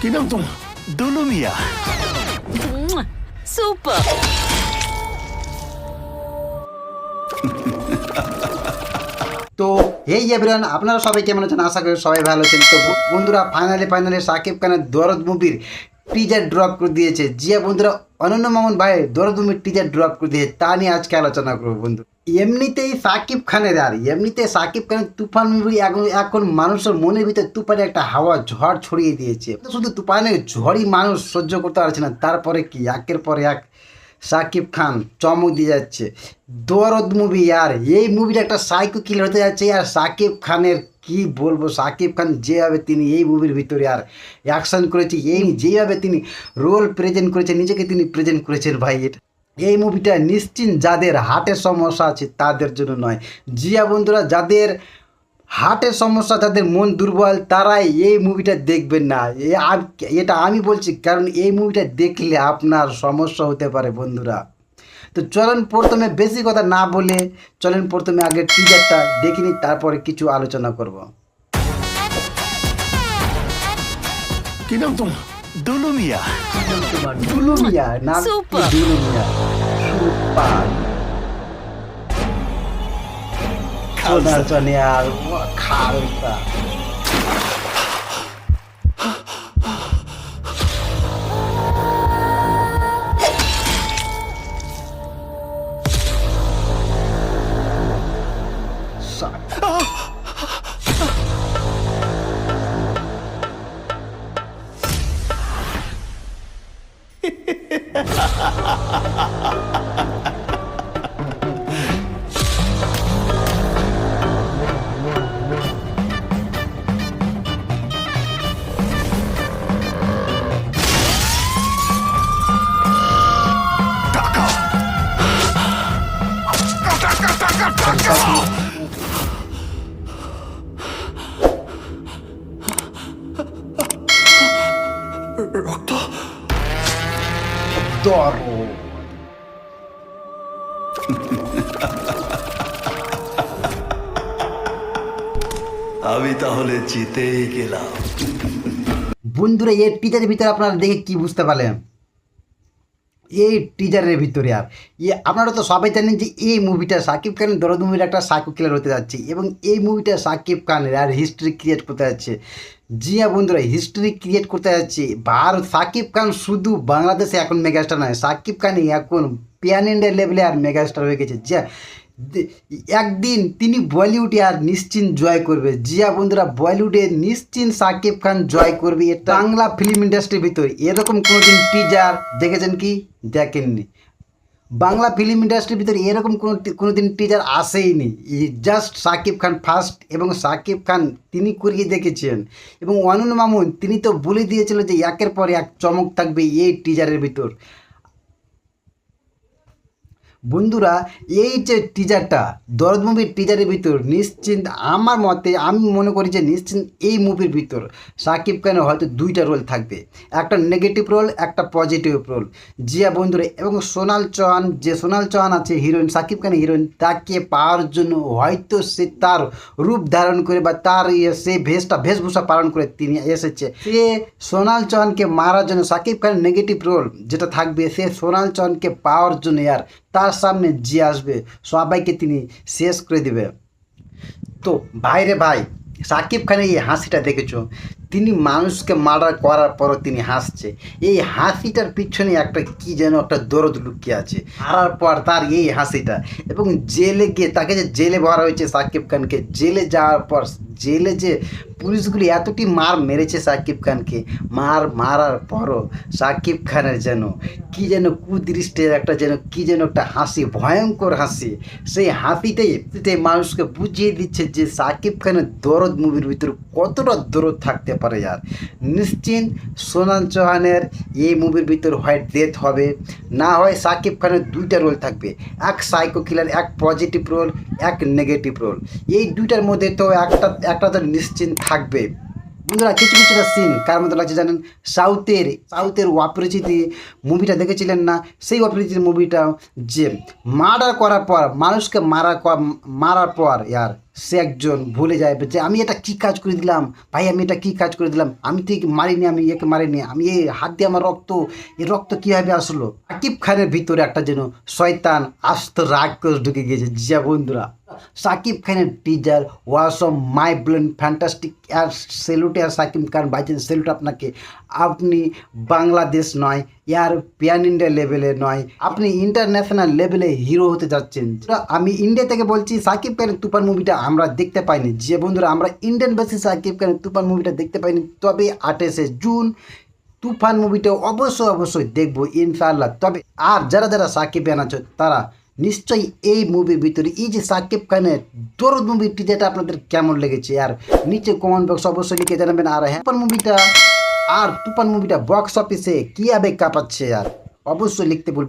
কি নাম তোমার? দুলু মিয়া। সুপার। তো এই এভরিওয়ান, আপনারা সবাই কেমন আছেন? আশা করি সবাই ভালো আছেন। তো বন্ধুরা, ফাইনালি শাকিব খানের দরদ মুভির টিজার ড্রপ করে দিয়েছে। জিয়া বন্ধুরা, অনন্য মামুন ভাই দরদ মুভির টিজার ড্রপ করে দিয়েছে, তা নিয়ে আজকে আলোচনা করবো বন্ধু। এমনিতেই শাকিব খানের তুফান মুভি এখন মানুষের মনের ভিতরে তুফানের একটা হাওয়া ঝড় ছড়িয়ে দিয়েছে। শুধু তুফানের ঝড়ই মানুষ সহ্য করতে পারছে না, তারপরে কি একের পর এক শাকিব খান চমক দিয়ে যাচ্ছে। দরদ মুভি, আর এই মুভিটা একটা সাইকো কিলার হতে যাচ্ছে। আর শাকিব খানের কি বলবো, শাকিব খান যেভাবে তিনি এই মুভির ভিতরে আর অ্যাকশন করেছে, যেভাবে তিনি রোল প্রেজেন্ট করেছেন, নিজেকে তিনি প্রেজেন্ট করেছেন ভাই, এই মুভিটা নিশ্চিন্ত যাদের হার্টের সমস্যা আছে তাদের জন্য নয়। জিয়া বন্ধুরা, যাদের হার্টের সমস্যা, যাদের মন দুর্বল, তারাই এই মুভিটা দেখবেন না। এটা আমি বলছি, কারণ এই মুভিটা দেখলে আপনার সমস্যা হতে পারে বন্ধুরা। তো চলেন প্রথমে বেশি কথা না বলে প্রথমে আগে টিজারটা দেখিনি, তারপরে কিছু আলোচনা করব। কি নাম তোমার? দুলু মিয়া। দুলু মিয়া নাম? সুপার। দুলু মিয়া সুপার। সোনার চনে আর খালসা। রক্ত। দরদ। আমি তাহলে জিতেই গেলাম। বন্ধুরা, এই টিজারের ভিতরে আপনারা দেখে কি বুঝতে পারলেন? এই টিজারের ভিতরে আর আপনারা তো সবাই জানেন যে এই মুভিটা শাকিব খানের দরদ মুভির একটা সাইকো কিলার হতে যাচ্ছে, এবং এই মুভিটা শাকিব খানের আর হিস্ট্রি ক্রিয়েট করতে যাচ্ছে। জিয়া বন্ধুরা, হিস্ট্রি ক্রিয়েট করতে যাচ্ছে। ভারত শাকিব খান শুধু বাংলাদেশে এখন মেগাস্টার নয়, শাকিব খান এখন প্যান ইন্ডিয়া লেভেলে আর মেগাস্টার হয়ে গেছে। যা একদিন তিনি বলিউডে আর নিশ্চিন্ত জয় করবে। জিয়া বন্ধুরা, বলিউডে নিশ্চিন্ত শাকিব খান জয় করবে। এটা বাংলা ফিল্ম ইন্ডাস্ট্রির ভিতরে এরকম কোনোদিন টিজার দেখেছেন কি? দেখেননি। বাংলা ফিল্ম ইন্ডাস্ট্রির ভিতরে এরকম কোনোদিন teaser আসেইনি। Just Shakib Khan first, এবং শাকিব খান তিনি করিয়ে দেখেছেন। এবং অনন্য মামুন তিনি তো বলে দিয়েছিল যে একের পর এক চমক থাকবে এই টিজারের ভিতর। বন্ধুরা, এই যে টিজারটা, দরদ মুভির টিজারের ভিতর নিশ্চিন্ত আমার মতে আমি মনে করি যে নিশ্চিন্ত এই মুভির ভিতর শাকিব খানের হয়তো দুইটা রোল থাকবে, একটা নেগেটিভ রোল, একটা পজিটিভ রোল। জিয়া বন্ধুরা, এবং সোনাল চৌহান আছে হিরোইন, শাকিব খানের হিরোইন, তাকে পাওয়ার জন্য হয়তো সে তার রূপ ধারণ করে বা তার সে বেশভূষা পালন করে তিনি এসেছে। সে সোনাল চৌহানকে মারার জন্য, শাকিব খানের নেগেটিভ রোল যেটা থাকবে, সে সোনাল চৌহানকে পাওয়ার জন্য আর তার সামনে যে আসবে সবাইকে তিনি শেষ করে দেবে। তো ভাইরে ভাই, শাকিব খানের এই হাসিটা দেখেছো? তিনি মানুষকে মার্ডার করার পরও তিনি হাসছে। এই হাসিটার পিছনে একটা কি যেন একটা দরদ লুকিয়ে আছে। হারার পর তার এই হাসিটা, এবং জেলে গিয়ে তাকে যে জেলে ভরা হয়েছে শাকিব খানকে, জেলে যাওয়ার পর জেলে যে পুলিশগুলি এতটি মার মেরেছে শাকিব খানকে, মারার পরও শাকিব খানের যেন কি যেন কুদৃষ্টির একটা একটা হাসি, ভয়ঙ্কর হাসি। সেই হাসিটাই মানুষকে বুঝিয়ে দিচ্ছে যে শাকিব খানের দরদ মুভির ভিতরে কতটা দরদ থাকতে পারে। আর নিশ্চিন্ত সোনাল চৌহানের এই মুভির ভিতর হয় ডেথ হবে, না হয় শাকিব খানের দুইটা রোল থাকবে, এক সাইকো কিলার, এক পজিটিভ রোল, এক নেগেটিভ রোল। এই দুইটার মধ্যে তো একটা তো নিশ্চিন্ত থাকবে। বন্ধুরা, কিছু সিন কার মতো লাগছে জানেন? সাউথের অপরিচিতি মুভিটা দেখেছিলেন না? সেই অপরিচিতি মুভিটা যে মার্ডার করার পর, মানুষকে মারার পর সে একজন ভুলে যায় যে আমি এটা কি কাজ করে দিলাম, ভাই আমি এটা কি কাজ করে দিলাম, আমি তো একে মারিনি, আমি একে মারিনি, আমি এই হাত দিয়ে আমার রক্ত, এই রক্ত কীভাবে আসলো। সাকিব খানের ভিতরে একটা যেন শয়তান আস্ত রাক্ষস ঢুকে গিয়েছে। যা বন্ধুরা, সাকিব খানের teaser was of my brain fantastic. আর সেলুট আর সাকিব খান বাইচেন, সেলুট আপনাকে। আপনি বাংলাদেশ নয়, ইয়ার প্যান ইন্ডিয়া লেভেলে নয়, আপনি ইন্টারন্যাশনাল লেভেলে হিরো হতে যাচ্ছেন। আমি ইন্ডিয়া থেকে বলছি, সাকিব খানের তুফান মুভিটা আমরা দেখতে পাইনি। যে বন্ধুরা আমরা ইন্ডিয়ান বেসিস সাকিব খানের তুফান মুভিটা দেখতে পাইনি, তবে 28শে জুন তুফান মুভিটা অবশ্যই দেখবো ইনশাআল্লাহ। তবে আর যারা যারা সাকিব খান আছে তারা নিশ্চয়ই এই মুভির ভিতরে এই যে সাকিব খানের দরদ মুভির টিজারটা আপনাদের কেমন লেগেছে, আর নিচে কমেন্ট বক্স অবশ্যই লিখে জানাবেন। আর হ্যাঁ, তুফান মুভিটা বক্স অফিসে কীভাবে কাঁপাচ্ছে আর অবশ্যই লিখতে বলবেন।